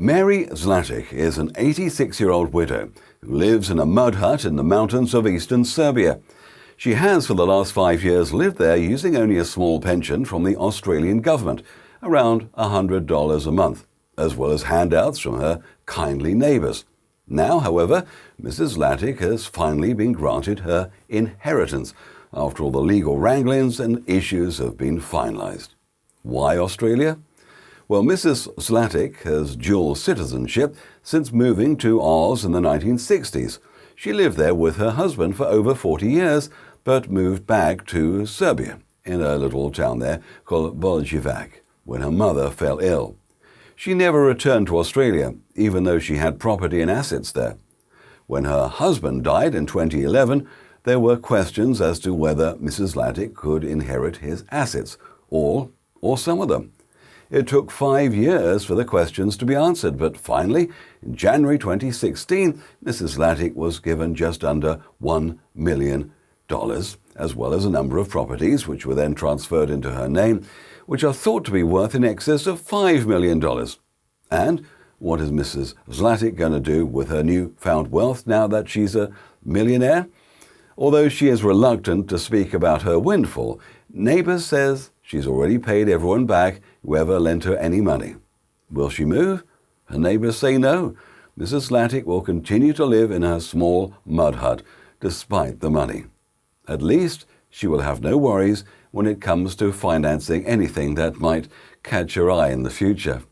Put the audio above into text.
Mary Zlatic is an 86-year-old widow who lives in a mud hut in the mountains of eastern Serbia. She has for the last 5 years lived there using only a small pension from the Australian government, around $100 a month, as well as handouts from her kindly neighbours. Now, however, Mrs. Zlatic has finally been granted her inheritance after all the legal wranglings and issues have been finalised. Why Australia? Well, Mrs. Slatic has dual citizenship since moving to Oz in the 1960s. She lived there with her husband for over 40 years, but moved back to Serbia, in a little town there called Boljevac, when her mother fell ill. She never returned to Australia, even though she had property and assets there. When her husband died in 2011, there were questions as to whether Mrs. Zlatic could inherit his assets, all or some of them. It took 5 years for the questions to be answered, but finally, in January 2016, Mrs. Zlatic was given just under $1 million, as well as a number of properties, which were then transferred into her name, which are thought to be worth in excess of $5 million. And what is Mrs. Zlatic going to do with her newfound wealth now that she's a millionaire? Although she is reluctant to speak about her windfall, Neighbours says she's already paid everyone back whoever lent her any money. Will she move? Her neighbours say no. Mrs. Zlatic will continue to live in her small mud hut, despite the money. At least she will have no worries when it comes to financing anything that might catch her eye in the future.